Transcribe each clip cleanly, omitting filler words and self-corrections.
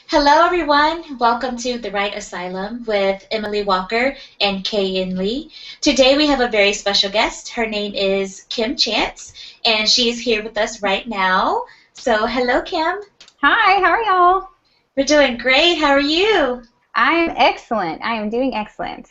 Hello, everyone. Welcome to the Write Asylum with Emily Walker and Kay Lee. Today we have a very special guest. Her name is Kim Chance, and she is here with us right now. So, hello, Kim. Hi, how are y'all? We're doing great. How are you? I'm excellent. I am doing excellent.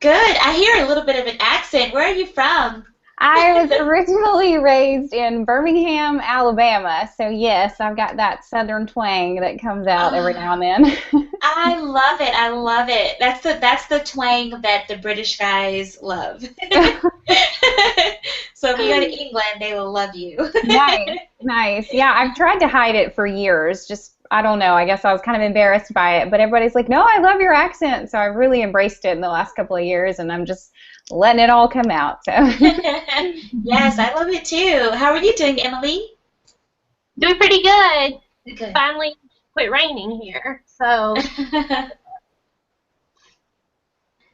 Good. I hear a little bit of an accent. Where are you from? I was originally raised in Birmingham, Alabama, so yes, I've got that southern twang that comes out every now and then. I love it. I love it. That's the twang that the British guys love. So if you go to England, they will love you. Nice, nice. Yeah, I've tried to hide it for years. Just, I don't know, I guess I was kind of embarrassed by it, but everybody's like, no, I love your accent, so I've really embraced it in the last couple of years, and I'm just letting it all come out. So. Yes, I love it too. How are you doing, Emily? Doing pretty good. It's Good. finally quit raining here, so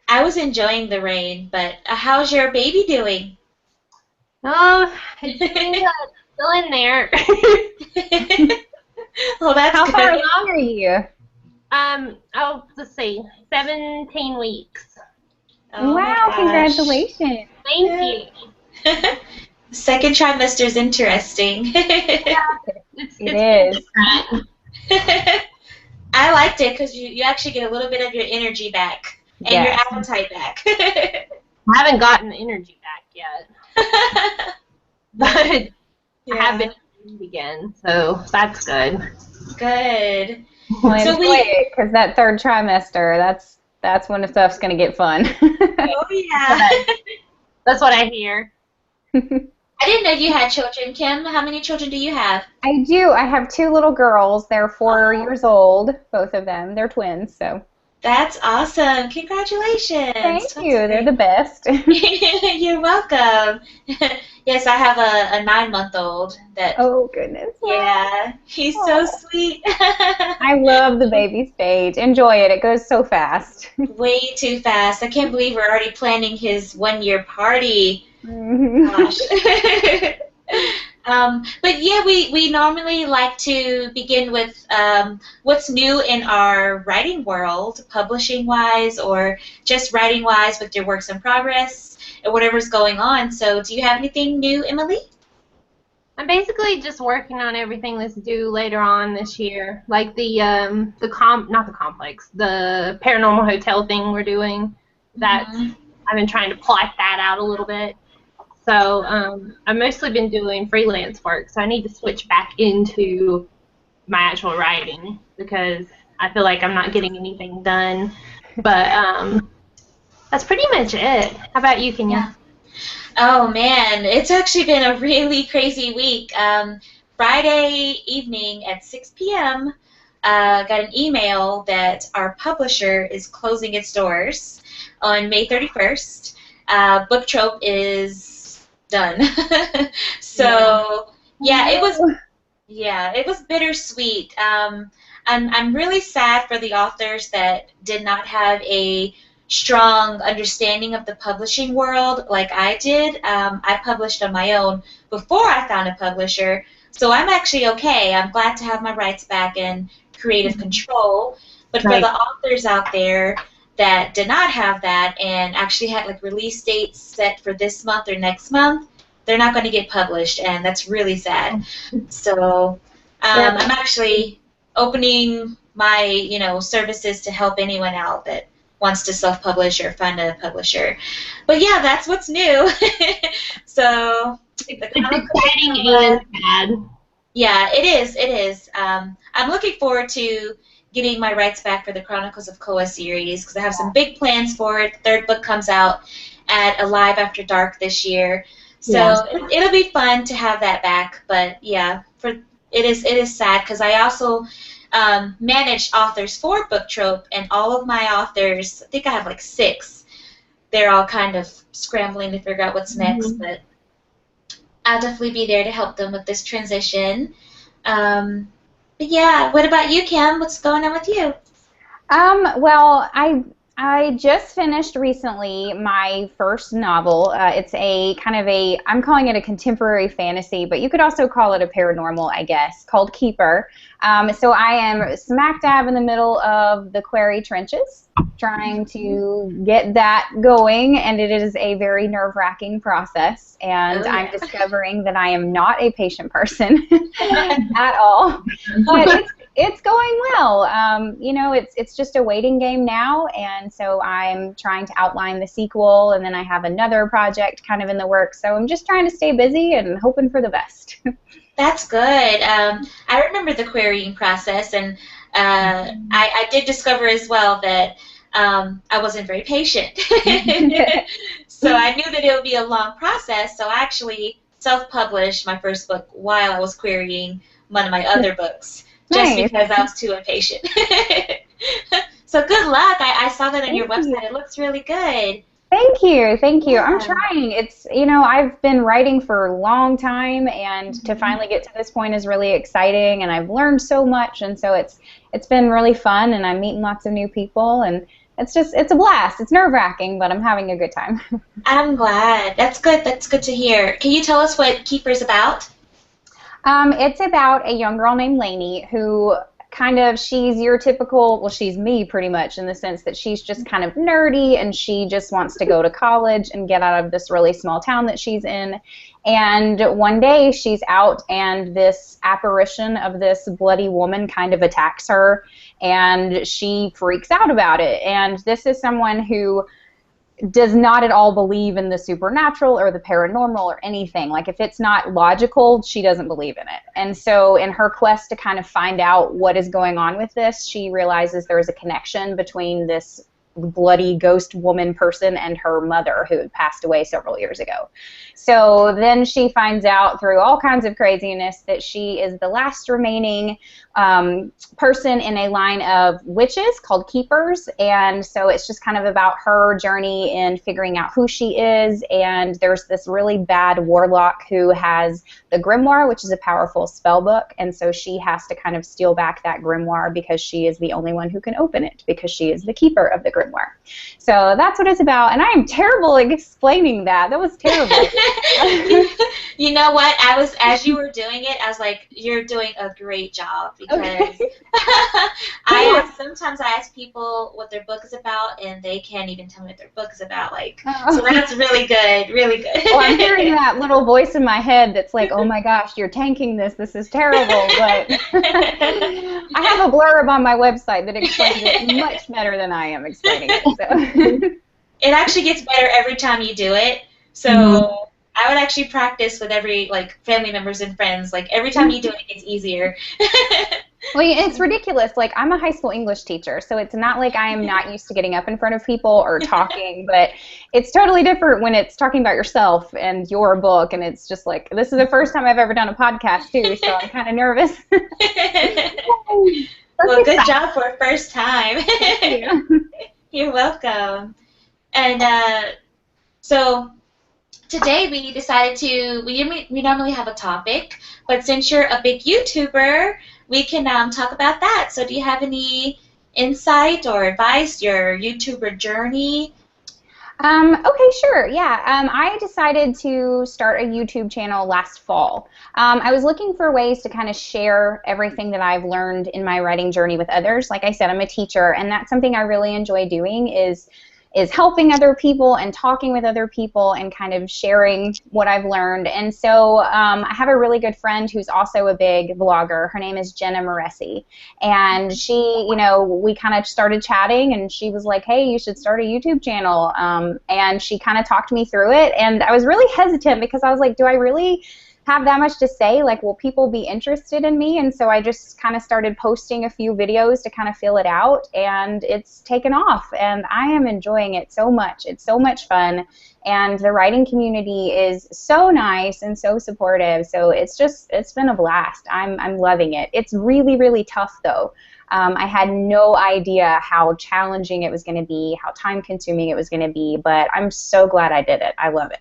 I was enjoying the rain, but how's your baby doing? it's doing good. Still in there. Well, that's How good. far along are you? Let's see, 17 weeks. Oh my Wow, gosh. congratulations. Thank you. Second trimester is interesting. It's It is. different. I liked it because you actually get a little bit of your energy back and your Yes. appetite back. I haven't gotten the energy back yet, but I have been eating again, so that's good. Good. Well, So enjoy it, because that third trimester, that's when the stuff's going to get fun. Oh yeah. That's what I hear. I didn't know you had children, Kim. How many children do you have? I do. I have two little girls. They're 4 years old, both of them. They're twins, so That's awesome. Congratulations. thank That's you. They're great. the best. You're welcome. Yes, I have a 9-month-old that, Oh, goodness. yeah, he's Aw. so sweet. I love the baby stage. Enjoy it. It goes so fast. Way too fast. I can't believe we're already planning his 1-year party. Mhm. Gosh. But yeah, we normally like to begin with what's new in our writing world, publishing-wise or just writing-wise with your works in progress and whatever's going on. So do you have anything new, Emily? I'm basically just working on everything that's due later on this year, like not the complex, the paranormal hotel thing we're doing. That's Mhm. I've been trying to plot that out a little bit. So I've mostly been doing freelance work, so I need to switch back into my actual writing because I feel like I'm not getting anything done. But that's pretty much it. How about you, Kenya? Yeah. Oh man, it's actually been a really crazy week. Friday evening at 6 p.m., got an email that our publisher is closing its doors on May 31st. Book Trope is done. So yeah, it was bittersweet. I'm really sad for the authors that did not have a strong understanding of the publishing world like I did. I published on my own before I found a publisher, so I'm actually okay. I'm glad to have my rights back and creative control. But for Right. the authors out there that did not have that and actually had like release dates set for this month or next month, they're not going to get published, and that's really sad. So Yeah. I'm actually opening my services to help anyone out that wants to self-publish or find a publisher. But yeah, that's what's new. So the It's Chronicles exciting of and sad. yeah, it is. It is. I'm looking forward to getting my rights back for the Chronicles of Koa series because I have some big plans for it. The third book comes out at Alive After Dark this year, so Yeah. it'll be fun to have that back. But yeah, it is sad because I also managed authors for Book Trope, and all of my authors, I think I have like 6. They're all kind of scrambling to figure out what's next, but I'll definitely be there to help them with this transition. But yeah, what about you, Kim? What's going on with you? Well, I just finished recently my first novel. It's a kind of a, I'm calling it a contemporary fantasy, but you could also call it a paranormal, I guess, called Keeper. So I am smack dab in the middle of the Quarry Trenches, trying to get that going, and it is a very nerve-wracking process, and Oh, I'm yeah. discovering that I am not a patient person at all, but it's going well. You know, it's just a waiting game now, and so I'm trying to outline the sequel, and then I have another project kind of in the works. So I'm just trying to stay busy and hoping for the best. That's good. I remember the querying process, and I did discover as well that I wasn't very patient. So I knew that it would be a long process, so I actually self-published my first book while I was querying one of my other books, just Nice. because I was too impatient. So good luck. I saw that on your Thank you. website. It looks really good. Thank you, thank you. I'm Yeah. trying. It's, you know, I've been writing for a long time, and to Mhm. finally get to this point is really exciting, and I've learned so much, and so it's been really fun, and I'm meeting lots of new people, and it's a blast. It's nerve-wracking, but I'm having a good time. I'm glad. That's good. That's good to hear. Can you tell us what Keeper's about? It's about a young girl named Lainey who kind of, she's your typical, well, she's me pretty much in the sense that she's just kind of nerdy and she just wants to go to college and get out of this really small town that she's in. And one day she's out and this apparition of this bloody woman kind of attacks her and she freaks out about it. And this is someone who does not at all believe in the supernatural or the paranormal or anything. Like, if it's not logical, she doesn't believe in it. And so in her quest to kind of find out what is going on with this, she realizes there is a connection between this bloody ghost woman person and her mother who had passed away several years ago. So then she finds out through all kinds of craziness that she is the last remaining person in a line of witches called keepers, and so it's just kind of about her journey in figuring out who she is. And there's this really bad warlock who has the grimoire, which is a powerful spell book, and so she has to kind of steal back that grimoire because she is the only one who can open it because she is the keeper of the grimoire. So that's what it's about, and I am terrible at explaining that. That was terrible. You know what? As you were doing it, I was like, you're doing a great job, because Okay. sometimes I ask people what their book is about, and they can't even tell me what their book is about. Like, so Oh. that's really good, really good. Well, I'm hearing that little voice in my head that's like, oh my gosh, you're tanking this. This is terrible. But I have a blurb on my website that explains it much better than I am explaining it. So. It actually gets better every time you do it. So I would actually practice with every, like, family members and friends. Like, every time you do it, it gets easier. Well, it's ridiculous. Like, I'm a high school English teacher, so it's not like I am not used to getting up in front of people or talking, but it's totally different when it's talking about yourself and your book, and it's just like, this is the first time I've ever done a podcast, too, so I'm kind of nervous. Well, good job for a first time. Thank you. You're welcome. And so today we decided to, we normally have a topic, but since you're a big YouTuber, we can talk about that. So do you have any insight or advice, your YouTuber journey? Okay, sure. Yeah. I decided to start a YouTube channel last fall. I was looking for ways to kind of share everything that I've learned in my writing journey with others. Like I said, I'm a teacher, and that's something I really enjoy doing is helping other people and talking with other people and kind of sharing what I've learned. And so I have a really good friend who's also a big vlogger. Her name is Jenna Moresi. And she, you know, we kind of started chatting, and she was like, hey, you should start a YouTube channel. And she kind of talked me through it. And I was really hesitant because I was like, do I really have that much to say? Like, will people be interested in me? And so I just kind of started posting a few videos to kind of fill it out, and it's taken off, and I am enjoying it so much. It's so much fun, and the writing community is so nice and so supportive, so it's been a blast. I'm loving it. It's really, really tough, though. I had no idea how challenging it was going to be, how time-consuming it was going to be, but I'm so glad I did it. I love it.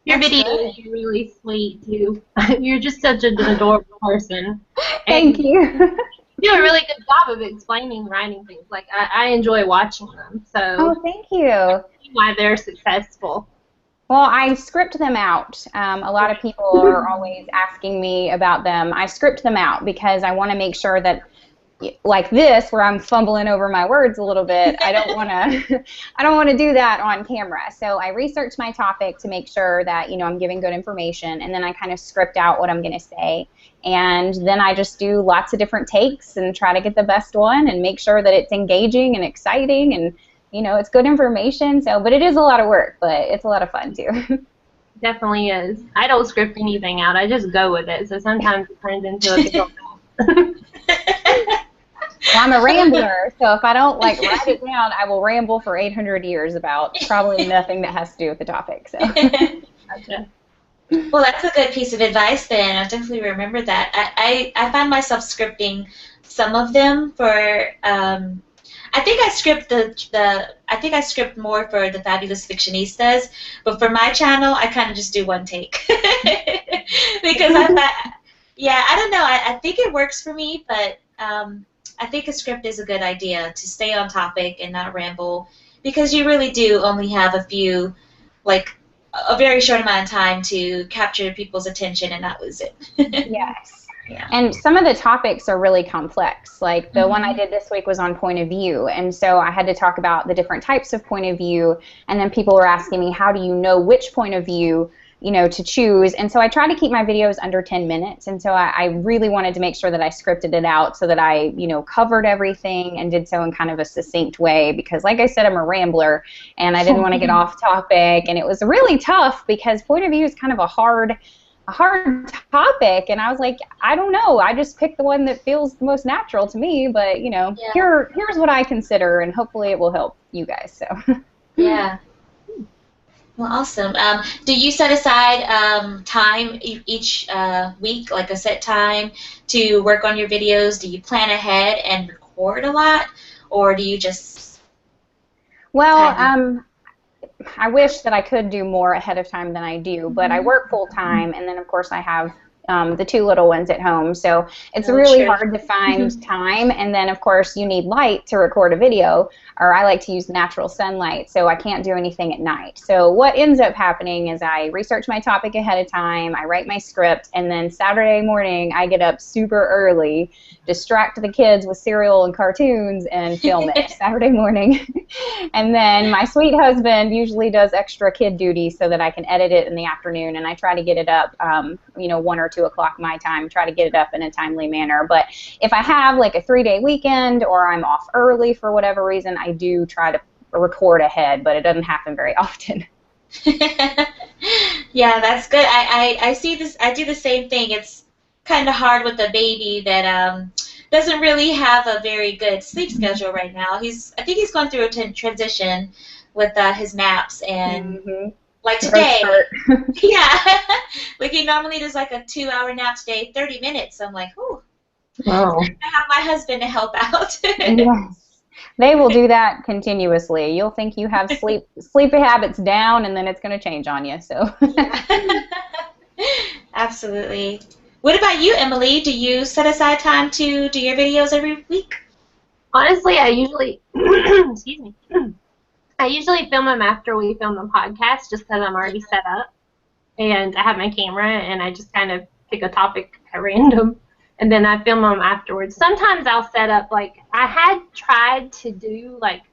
Your That's videos good. are really sweet too. You're just such an adorable person. Thank And you. You do a really good job of explaining writing things. Like, I enjoy watching them, Oh, so thank you. I see why they're successful. Well, I script them out. A lot of people are always asking me about them. I script them out because I want to make sure that, like this, where I'm fumbling over my words a little bit, I don't want to I don't want to do that on camera. So I research my topic to make sure that, I'm giving good information, and then I kind of script out what I'm going to say. And then I just do lots of different takes and try to get the best one and make sure that it's engaging and exciting and, it's good information. So, but it is a lot of work, but it's a lot of fun too. Definitely is. I don't script anything out. I just go with it. So sometimes it turns into a big old mess. Well, I'm a rambler, so if I don't write it down, I will ramble for 800 years about probably nothing that has to do with the topic. So. Gotcha. Well, that's a good piece of advice then. I'll definitely remember that. I find myself scripting some of them for I think I script more for the Fabulous Fictionistas, but for my channel I kind of just do one take. Because I don't know, I think it works for me, but I think a script is a good idea to stay on topic and not ramble, because you really do only have a very short amount of time to capture people's attention and not lose it. Yes. Yeah. And some of the topics are really complex. Like the one I did this week was on point of view. And so I had to talk about the different types of point of view. And then people were asking me, how do you know which point of view, to choose? And so I try to keep my videos under 10 minutes. And so I really wanted to make sure that I scripted it out so that I, covered everything and did so in kind of a succinct way. Because like I said, I'm a rambler and I didn't want to get off topic. And it was really tough because point of view is kind of a hard topic, and I was like, I don't know, I just picked the one that feels the most natural to me, but here's what I consider, and hopefully it will help you guys. So yeah. Well, awesome. Do you set aside time each week, like a set time to work on your videos? Do you plan ahead and record a lot, or do you just I wish that I could do more ahead of time than I do, but I work full time, and then of course I have the two little ones at home, so it's really hard to find time. And then of course you need light to record a video, or I like to use natural sunlight, so I can't do anything at night. So what ends up happening is I research my topic ahead of time, I write my script, and then Saturday morning I get up super early, distract the kids with cereal and cartoons, and film it Saturday morning. And then my sweet husband usually does extra kid duty so that I can edit it in the afternoon, and I try to get it up 1 or 2 o'clock my time, try to get it up in a timely manner. But if I have like a 3-day weekend or I'm off early for whatever reason, I do try to record ahead, but it doesn't happen very often. Yeah, that's good. I see this. I do the same thing. It's kind of hard with a baby that doesn't really have a very good sleep schedule right now. I think he's going through a transition with his naps, and like today, yeah, like he normally does like a 2-hour nap today, 30 minutes. So I'm like, ooh, wow. I have my husband to help out. Yes. They will do that continuously. You'll think you have sleep habits down, and then it's going to change on you. So. Yeah. Absolutely. What about you, Emily? Do you set aside time to do your videos every week? Honestly, I usually, excuse me, I usually film them after we film the podcast, just because I'm already set up, and I have my camera, and I just kind of pick a topic at random, and then I film them afterwards. Sometimes I'll set up, like, I had tried to do, like,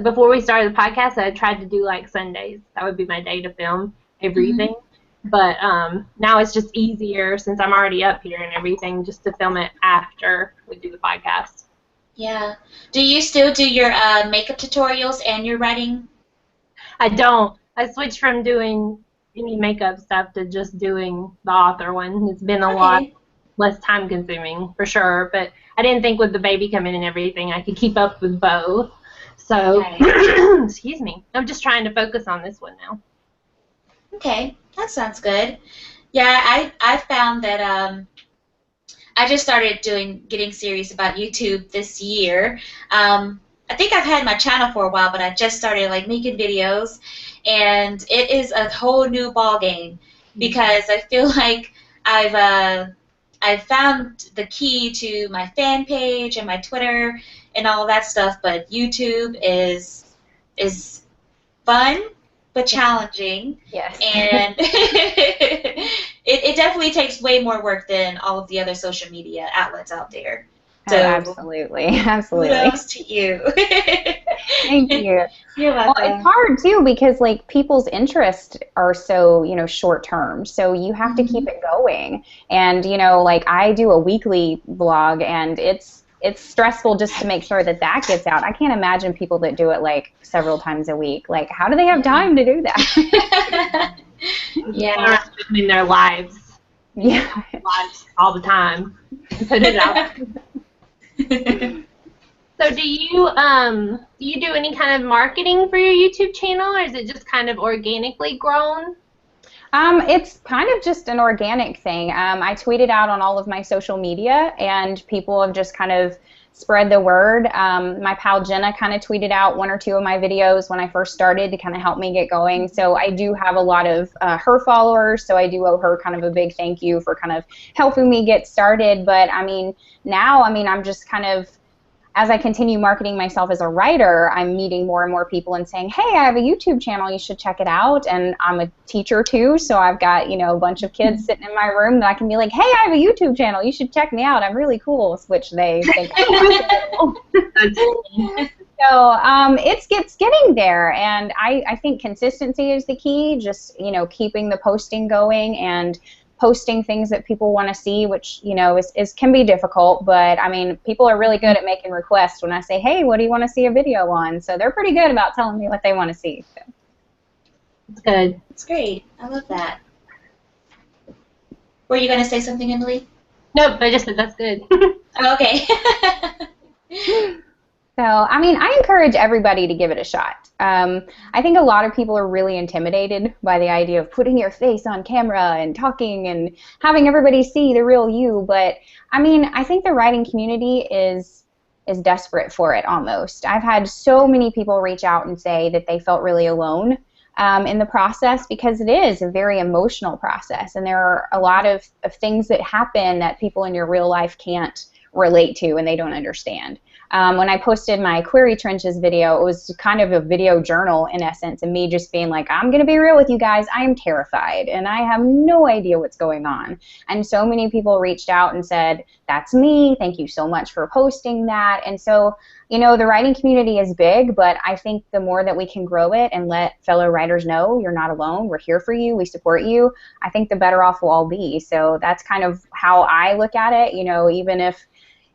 before we started the podcast, I tried to do, like, Sundays. That would be my day to film everything. But now it's just easier, since I'm already up here and everything, just to film it after we do the podcast. Yeah. Do you still do your makeup tutorials and your writing? I don't. I switched from doing any makeup stuff to just doing the author one. It's been a lot less time consuming, for sure. But I didn't think with the baby coming and everything I could keep up with both. So, excuse me. I'm just trying to focus on this one now. Okay. That sounds good. Yeah, I found that I just started getting serious about YouTube this year. I think I've had my channel for a while, but I just started like making videos, and it is a whole new ball game because I feel like I've I found the key to my fan page and my Twitter and all that stuff, but YouTube is fun but challenging, Yes. and it definitely takes way more work than all of the other social media outlets out there. Oh, So absolutely, absolutely. kudos to you. Thank you. You're Well, welcome. it's hard too because like people's interests are so, short term. So you have to keep it going. And, like I do a weekly blog and it's stressful just to make sure that that gets out. I can't imagine people that do it like several times a week. Like how do they have time to do that? Yeah. In their lives. Yeah. Lives all the time. Put it out. So do you do any kind of marketing for your YouTube channel, or is it just kind of organically grown? It's kind of just an organic thing. I tweet it out on all of my social media, and people have just kind of spread the word. My pal Jenna kind of tweeted out one or two of my videos when I first started to kind of help me get going. So I do have a lot of her followers, so I do owe her kind of a big thank you for kind of helping me get started. But now I'm just kind of, as I continue marketing myself as a writer, I'm meeting more and more people and saying, hey, I have a YouTube channel, you should check it out. And I'm a teacher too, so I've got, a bunch of kids sitting in my room that I can be like, hey, I have a YouTube channel, you should check me out, I'm really cool, which they think I'm cool. So it's getting there, and I think consistency is the key, just, keeping the posting going and posting things that people want to see, which is can be difficult, but people are really good at making requests when I say, hey, what do you want to see a video on? So they're pretty good about telling me what they want to see. So. That's good. That's great. I love that. Were you going to say something, Emily? Nope, I just said that's good. Oh, okay. So, I encourage everybody to give it a shot. I think a lot of people are really intimidated by the idea of putting your face on camera and talking and having everybody see the real you. But, I think the writing community is desperate for it almost. I've had so many people reach out and say that they felt really alone in the process, because it is a very emotional process. And there are a lot of things that happen that people in your real life can't relate to and they don't understand. When I posted my Query Trenches video, it was kind of a video journal in essence, and me just being like, I'm going to be real with you guys, I am terrified and I have no idea what's going on. And so many people reached out and said, that's me, thank you so much for posting that. And so, the writing community is big, but I think the more that we can grow it and let fellow writers know you're not alone, we're here for you, we support you, I think the better off we'll all be. So that's kind of how I look at it. Even if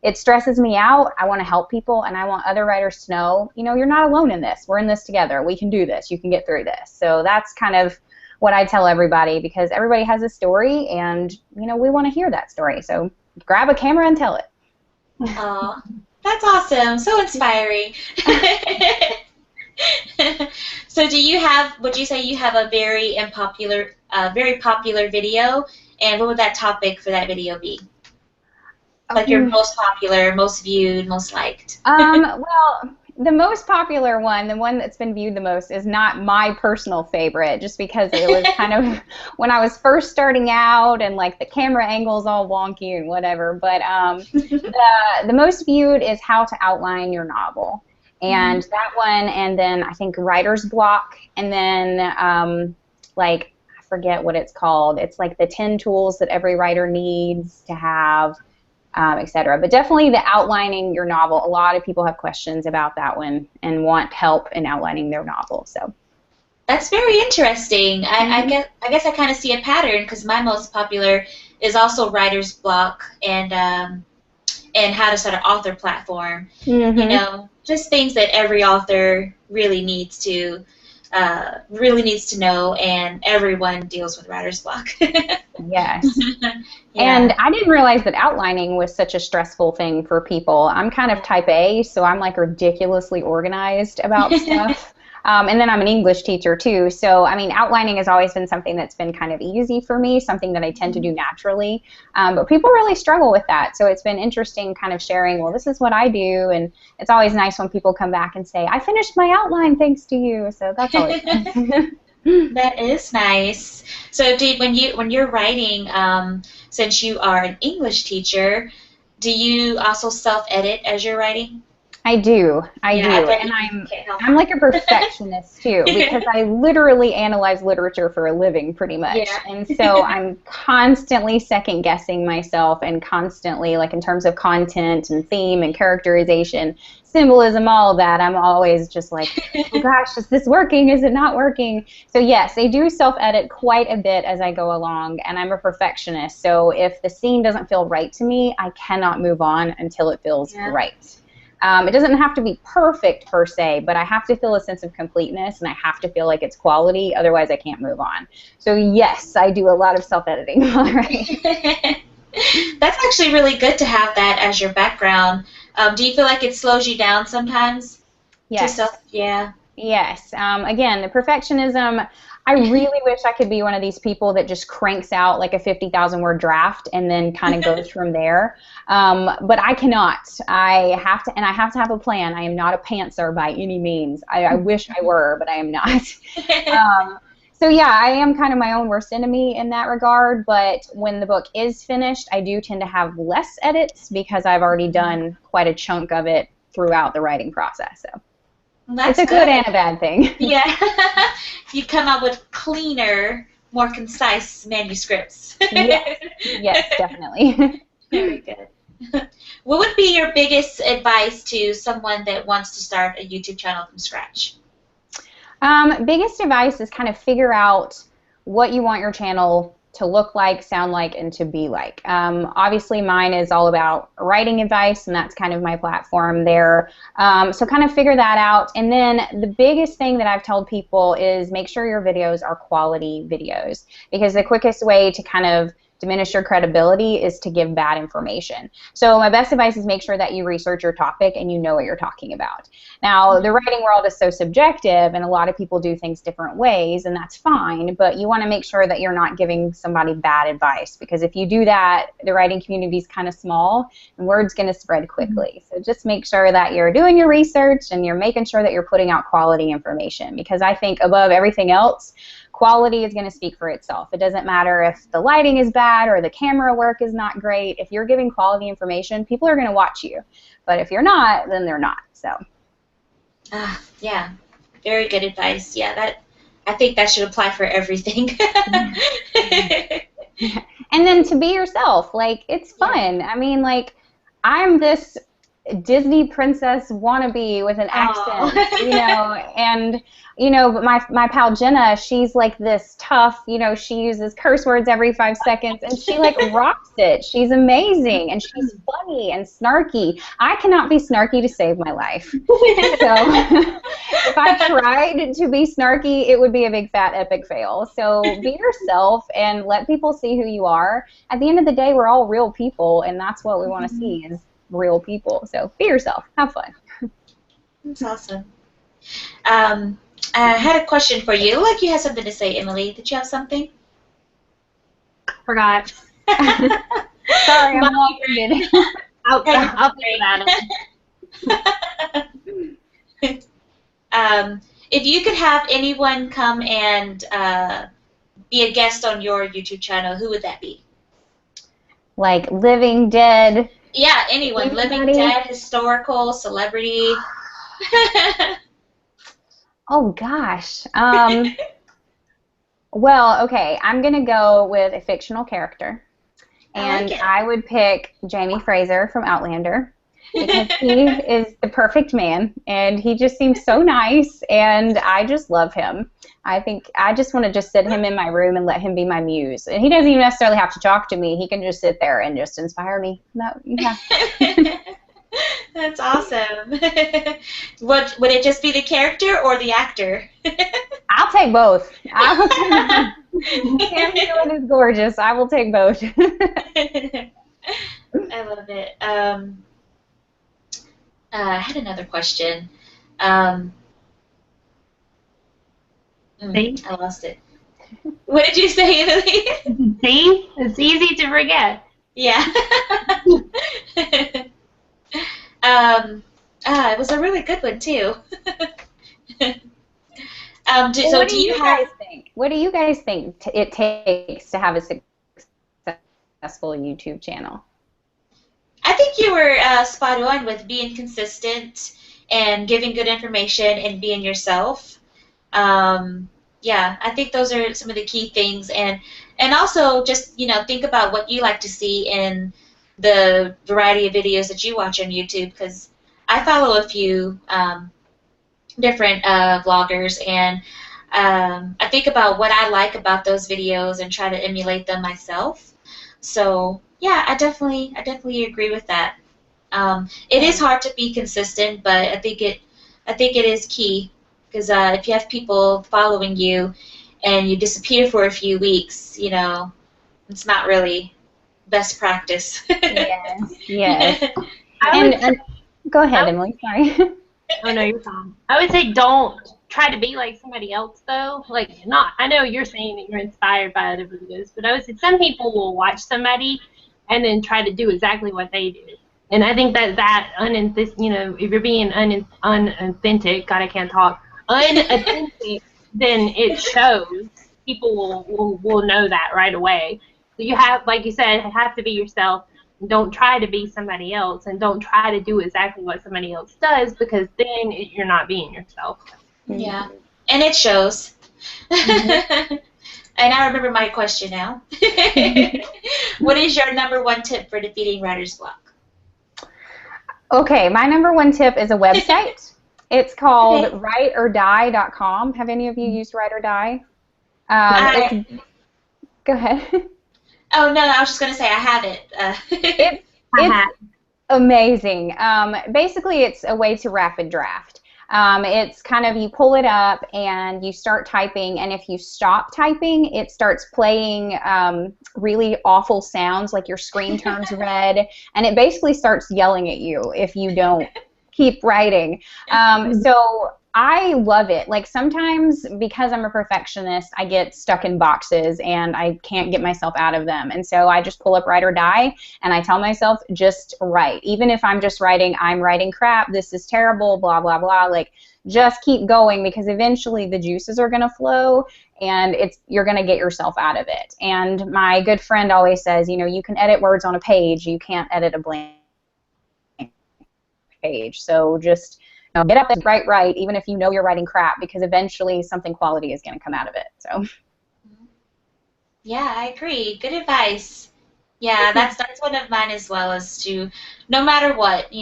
it stresses me out, I want to help people, and I want other writers to know, you're not alone in this. We're in this together. We can do this. You can get through this. So that's kind of what I tell everybody, because everybody has a story, and, we want to hear that story. So grab a camera and tell it. Aw, that's awesome. So inspiring. So would you say you have a very popular video, and what would that topic for that video be? Like your most popular, most viewed, most liked? Well, the most popular one, the one that's been viewed the most, is not my personal favorite, just because it was kind of when I was first starting out and like the camera angle's all wonky and whatever. But the most viewed is how to outline your novel. And that one, and then I think writer's block, and then I forget what it's called. It's like the 10 tools that every writer needs to have. Etc. But definitely the outlining your novel. A lot of people have questions about that one and want help in outlining their novel. So that's very interesting. I guess I kind of see a pattern, because my most popular is also writer's block and how to start an author platform. Just things that every author really needs to know, and everyone deals with writer's block. Yes. Yeah. And I didn't realize that outlining was such a stressful thing for people. I'm kind of type A, so I'm like ridiculously organized about stuff. And then I'm an English teacher too, so outlining has always been something that's been kind of easy for me, something that I tend to do naturally. But people really struggle with that, so it's been interesting kind of sharing, well, this is what I do, and it's always nice when people come back and say, I finished my outline thanks to you, so that's always fun. That is nice. So, when you're writing, since you are an English teacher, do you also self-edit as you're writing? I Yeah, I do, bet and you can't help I'm like a perfectionist too because it. I literally analyze literature for a living pretty much. Yeah. And so I'm constantly second guessing myself and constantly like in terms of content and theme and characterization, symbolism, all of that. I'm always just like, "Oh gosh, is this working? Is it not working?" So yes, I do self-edit quite a bit as I go along, and I'm a perfectionist. So if the scene doesn't feel right to me, I cannot move on until it feels Yeah. right. It doesn't have to be perfect per se, but I have to feel a sense of completeness and I have to feel like it's quality, otherwise I can't move on. So yes, I do a lot of self-editing already. That's actually really good to have that as your background. Do you feel like it slows you down sometimes to Yes. self? Yeah. Yes. Again, the perfectionism, I really wish I could be one of these people that just cranks out like a 50,000 word draft and then kind of goes from there. But I cannot. I have to have a plan. I am not a pantser by any means. I wish I were, but I am not. So yeah, I am kind of my own worst enemy in that regard, but when the book is finished, I do tend to have less edits because I've already done quite a chunk of it throughout the writing process. So. Well, It's that's a good good. and a bad thing. Yeah. You come up with cleaner, more concise manuscripts. Yes, yes, definitely. Very good. What would be your biggest advice to someone that wants to start a YouTube channel from scratch? Biggest advice is kind of figure out what you want your channel to look like, sound like, and to be like. Obviously, mine is all about writing advice, and that's kind of my platform there. So kind of figure that out. And then the biggest thing that I've told people is make sure your videos are quality videos, because the quickest way to kind of diminish your credibility is to give bad information. So my best advice is make sure that you research your topic and you know what you're talking about. Now, the writing world is so subjective, and a lot of people do things different ways, and that's fine, but you want to make sure that you're not giving somebody bad advice, because if you do that, the writing community is kind of small, and word's going to spread quickly. So just make sure that you're doing your research and you're making sure that you're putting out quality information, because I think above everything else, quality is going to speak for itself. It doesn't matter if the lighting is bad or the camera work is not great. If you're giving quality information, people are going to watch you. But if you're not, then they're not. So. Yeah, very good advice. Yeah, that I think that should apply for everything. And then to be yourself, like, it's fun. I mean, like, I'm this Disney princess wannabe with an accent, and but my pal Jenna, she's like this tough, she uses curse words every 5 seconds, and she like rocks it. She's amazing, and she's funny and snarky. I cannot be snarky to save my life. So if I tried to be snarky, it would be a big fat epic fail. So be yourself and let people see who you are. At the end of the day, we're all real people, and that's what we want to see is real people. So be yourself. Have fun. That's awesome. I had a question for you. Like you had something to say, Emily. Did you have something? Forgot. Sorry, I'm long-winded. I'll think about it. If you could have anyone come and be a guest on your YouTube channel, who would that be? Like living, dead? Yeah, anyone. Anybody? Living, dead, historical, celebrity. Oh, gosh. Well, okay, I'm going to go with a fictional character. And I would pick Jamie Fraser from Outlander, because he is the perfect man, and he just seems so nice, and I just love him. I think I just want to just sit him in my room and let him be my muse. And he doesn't even necessarily have to talk to me. He can just sit there and just inspire me. Yeah. That's awesome. Would it just be the character or the actor? I'll take both. Sam Hewitt is gorgeous. I will take both. I love it. I had another question. I lost it. What did you say, Emily? See? It's easy to forget. Yeah. It was a really good one, too. What do you guys think? think? What do you guys think it takes to have a successful YouTube channel? I think you were spot on with being consistent and giving good information and being yourself. Yeah, I think those are some of the key things, and also just think about what you like to see in the variety of videos that you watch on YouTube, because I follow a few different vloggers, and I think about what I like about those videos and try to emulate them myself. So yeah, I definitely agree with that. It is hard to be consistent, but I think it is key, because if you have people following you and you disappear for a few weeks, it's not really best practice. Yes, yes. I would And go ahead, I Emily. Sorry. Oh no, you're fine. I would say don't try to be like somebody else though. Like not I know you're saying that you're inspired by other videos, but I would say some people will watch somebody and then try to do exactly what they do. And I think if you're being unauthentic, God I can't talk, unauthentic, then it shows. People will know that right away. So you have, like you said, have to be yourself. Don't try to be somebody else, and don't try to do exactly what somebody else does, because then you're not being yourself. Yeah, and it shows. And I remember my question now. What is your number one tip for defeating writer's block? Okay, my number one tip is a website. It's called Okay. writeordie.com. Have any of you used Write or Die? I, Go ahead. oh no, I was just gonna say I have it. It's I it's have. amazing. Basically, it's a way to rapid draft. It's kind of, you pull it up and you start typing, and if you stop typing, it starts playing really awful sounds, like your screen turns red, and it basically starts yelling at you if you don't keep writing. So I love it. Like, sometimes, because I'm a perfectionist, I get stuck in boxes and I can't get myself out of them. And so I just pull up Write or Die and I tell myself, just write. Even if I'm just writing, I'm writing crap, this is terrible, blah, blah, blah. Like, just keep going, because eventually the juices are going to flow and you're going to get yourself out of it. And my good friend always says, you can edit words on a page, you can't edit a blank page. So just get up and write, even if you know you're writing crap, because eventually something quality is going to come out of it. So. Yeah, I agree. Good advice. Yeah, that's one of mine as well, is to, no matter what,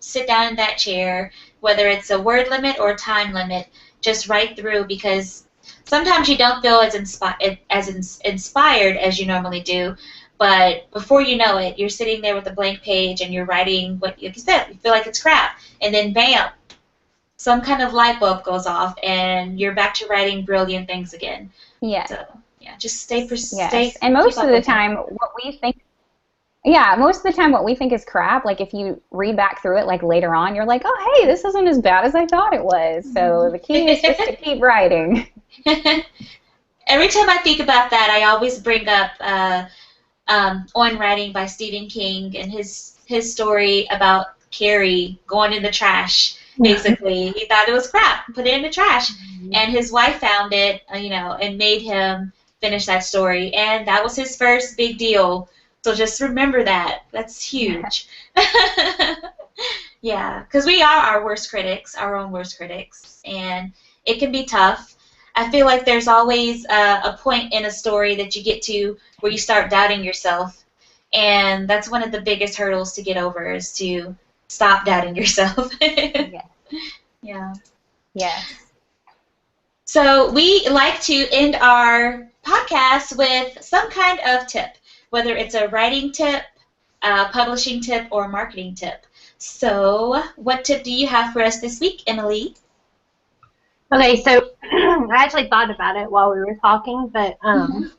sit down in that chair, whether it's a word limit or time limit, just write through, because sometimes you don't feel as inspired as you normally do, but before you know it, you're sitting there with a blank page and you're writing what, like you said, you feel like it's crap, and then bam, some kind of light bulb goes off and you're back to writing brilliant things again. Yes. So yeah, just stay. Yes. And most of the time, most of the time what we think is crap, like if you read back through it, like later on, you're like, oh, hey, this isn't as bad as I thought it was. So the key is just to keep writing. Every time I think about that, I always bring up On Writing by Stephen King, and his story about Carrie going in the trash. Basically, he thought it was crap, put it in the trash, and his wife found it, and made him finish that story, and that was his first big deal. So just remember that. That's huge. Yeah, because we are our worst critics, our own worst critics, and it can be tough. I feel like there's always a point in a story that you get to where you start doubting yourself, and that's one of the biggest hurdles to get over, is to stop doubting yourself. Yes. Yeah. Yes. So we like to end our podcast with some kind of tip, whether it's a writing tip, a publishing tip, or a marketing tip. So what tip do you have for us this week, Emily? Okay, so I actually thought about it while we were talking, but it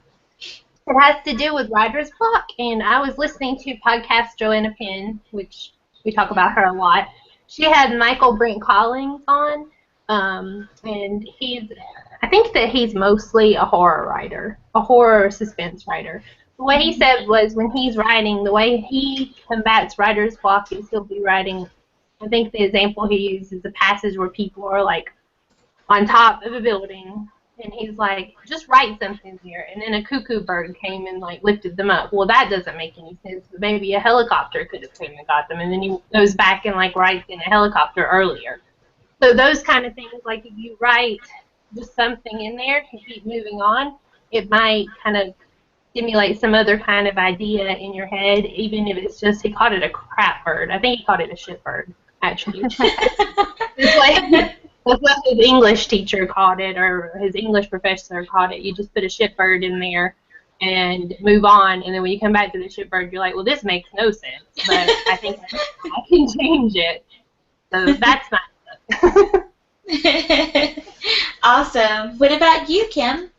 has to do with writer's block, and I was listening to podcast Joanna Penn, which we talk about her a lot. She had Michael Brent Collins on, and I think that he's mostly a horror writer, a horror suspense writer. What he said was, when he's writing, the way he combats writer's block is he'll be writing, I think the example he used is a passage where people are like on top of a building, And he's like, just write something here. And then a cuckoo bird came and like lifted them up. Well, that doesn't make any sense. But maybe a helicopter could have came and got them. And then he goes back and like writes in a helicopter earlier. So those kind of things, like if you write just something in there and keep moving on, it might kind of stimulate some other kind of idea in your head, even if it's just, he called it a crap bird. I think he called it a shit bird, actually. It's like, that's what his English teacher called it, or his English professor called it. You just put a shitbird in there and move on, and then when you come back to the shitbird, you're like, well, this makes no sense, but I think I can change it. So that's my stuff. Awesome. What about you, Kim?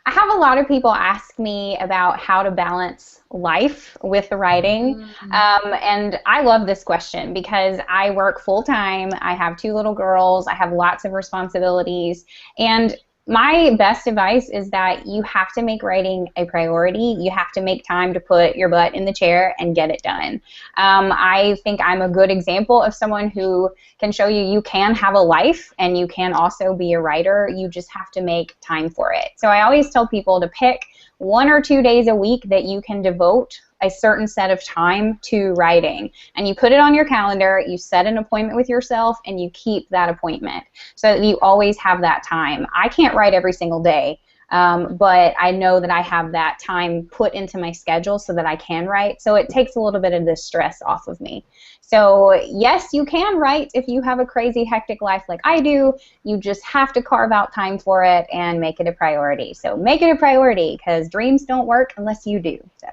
I have a lot of people ask me about how to balance life with writing, and I love this question because I work full-time, I have 2 little girls, I have lots of responsibilities, and my best advice is that you have to make writing a priority. You have to make time to put your butt in the chair and get it done. I think I'm a good example of someone who can show you can have a life and you can also be a writer. You just have to make time for it. So I always tell people to pick 1 or 2 days a week that you can devote a certain set of time to writing, and you put it on your calendar, you set an appointment with yourself, and you keep that appointment so that you always have that time. I can't write every single day, but I know that I have that time put into my schedule so that I can write, so it takes a little bit of the stress off of me. So yes, you can write if you have a crazy hectic life like I do. You just have to carve out time for it and make it a priority. So make it a priority, because dreams don't work unless you do. So.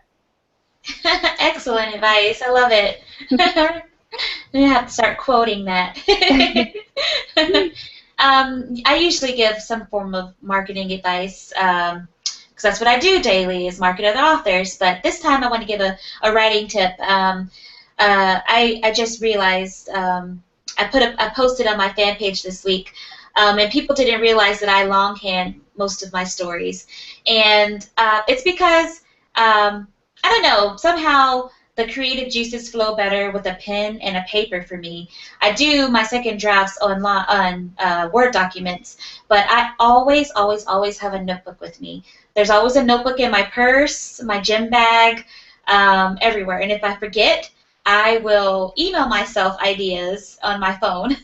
Excellent advice. I love it. I have to start quoting that. I usually give some form of marketing advice because that's what I do daily is market other authors. But this time I want to give a writing tip. I just realized I posted on my fan page this week, and people didn't realize that I longhand most of my stories, and it's because I don't know, somehow the creative juices flow better with a pen and a paper for me. I do my second drafts on Word documents, but I always, always, always have a notebook with me. There's always a notebook in my purse, my gym bag, everywhere. And if I forget, I will email myself ideas on my phone.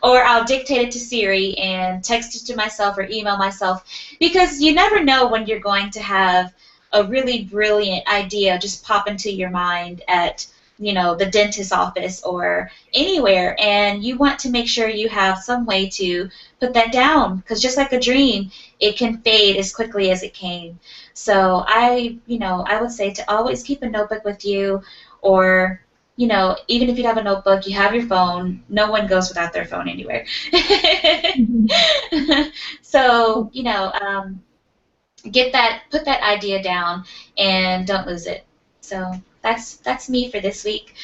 Or I'll dictate it to Siri and text it to myself or email myself, because you never know when you're going to have a really brilliant idea just pop into your mind at, you know, the dentist's office or anywhere, and you want to make sure you have some way to put that down, because just like a dream, it can fade as quickly as it came. So I would say to always keep a notebook with you, or, you know, even if you have a notebook, you have your phone. No one goes without their phone anywhere. So, you know, put that idea down and don't lose it. So that's me for this week.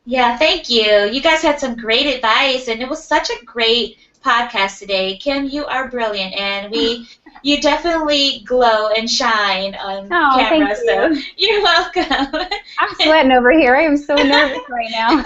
Yeah, thank you. You guys had some great advice, and it was such a great podcast today. Kim, you are brilliant, and you definitely glow and shine on camera. Thank you. So you're welcome. I'm sweating over here. I am so nervous right now.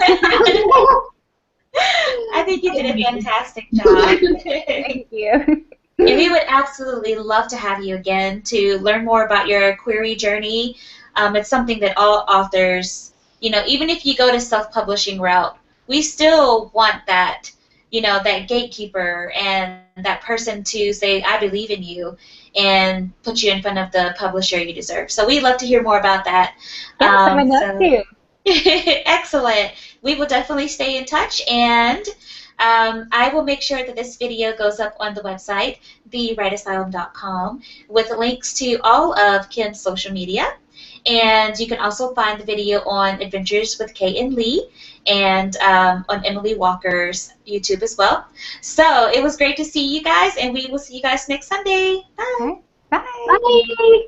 I think you did a fantastic job. Thank you. And we would absolutely love to have you again to learn more about your query journey. It's something that all authors, you know, even if you go to self-publishing route, we still want that, you know, that gatekeeper and that person to say, I believe in you, and put you in front of the publisher you deserve. So we'd love to hear more about that. Yes, I would love to. Excellent. We will definitely stay in touch, and I will make sure that this video goes up on the website, thewriteasylum.com, with links to all of Kim's social media. And you can also find the video on Adventures with Kay and Lee, and on Emily Walker's YouTube as well. So it was great to see you guys, and we will see you guys next Sunday. Bye. Bye. Bye.